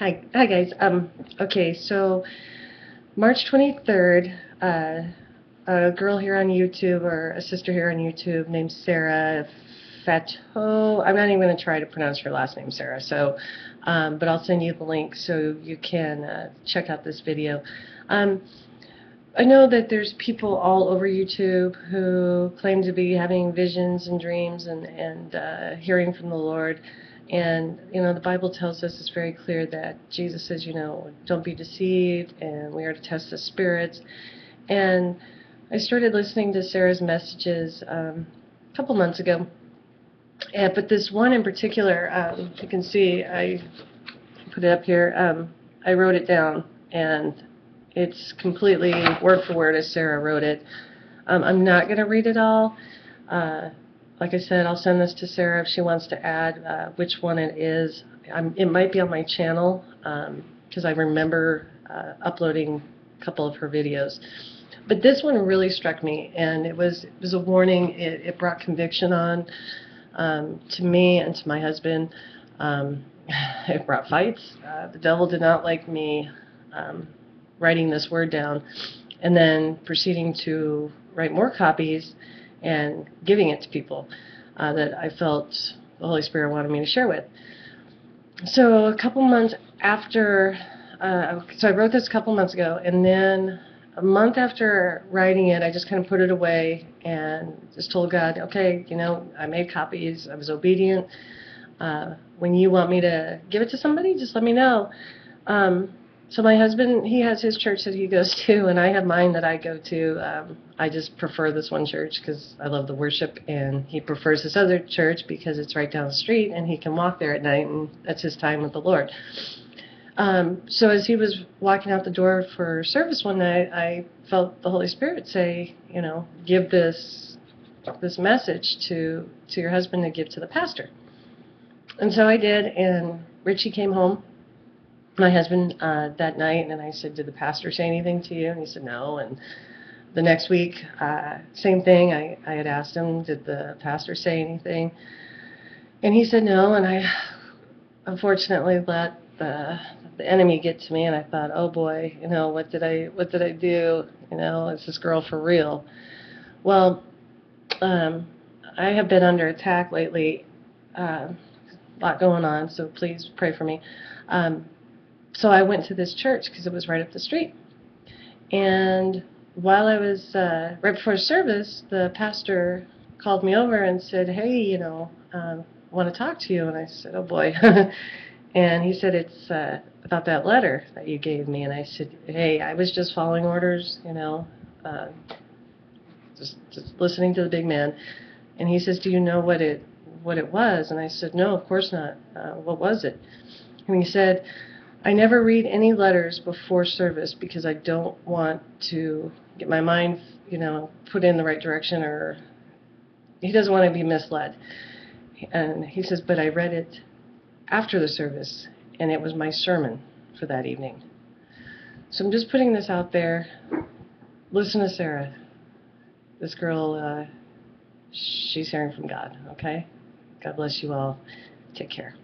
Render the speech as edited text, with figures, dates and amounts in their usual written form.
Hi guys. Okay, so March 23rd, a girl here on YouTube, or a sister here on YouTube named SARA FATOE. I'm not even going to try to pronounce her last name, Sarah. So, but I'll send you the link so you can check out this video. I know that there's people all over YouTube who claim to be having visions and dreams and hearing from the Lord. And, the Bible tells us, it's very clear that Jesus says, don't be deceived, and we are to test the spirits. And I started listening to Sarah's messages a couple months ago. But this one in particular, you can see, I put it up here, I wrote it down, and it's completely word for word as Sarah wrote it. I'm not going to read it all. Like I said, I'll send this to Sarah if she wants to add which one it is. It might be on my channel because I remember uploading a couple of her videos. But this one really struck me, and it was a warning. It brought conviction on to me and to my husband. It brought fights. The devil did not like me writing this word down and then proceeding to write more copies and giving it to people that I felt the Holy Spirit wanted me to share with. So a couple months after, so I wrote this a couple months ago, and then a month after writing it, I just kind of put it away and just told God, okay, I made copies, I was obedient. When you want me to give it to somebody, just let me know. So my husband, he has his church that he goes to, and I have mine that I go to. I just prefer this one church because I love the worship, and he prefers this other church because it's right down the street, and he can walk there at night, and that's his time with the Lord. So as he was walking out the door for service one night, I felt the Holy Spirit say, give this message to your husband to give to the pastor. And so I did, and Richie came home, my husband, that night, and I said, did the pastor say anything to you? And he said, no. And the next week, same thing. I had asked him, did the pastor say anything? And he said no, and I unfortunately let the enemy get to me, and I thought, oh boy, what did I do? Is this girl for real? Well, I have been under attack lately, a lot going on, so please pray for me. So I went to this church because it was right up the street. And while I was, right before service, the pastor called me over and said, hey, I want to talk to you. And I said, oh boy. And he said, it's about that letter that you gave me. And I said, hey, I was just following orders, just listening to the big man. And he says, do you know what it was? And I said, no, of course not. What was it? And he said, I never read any letters before service because I don't want to get my mind, put in the right direction, or he doesn't want to be misled. And he says, but I read it after the service, and it was my sermon for that evening. So I'm just putting this out there. Listen to Sarah. This girl, she's hearing from God, okay? God bless you all. Take care.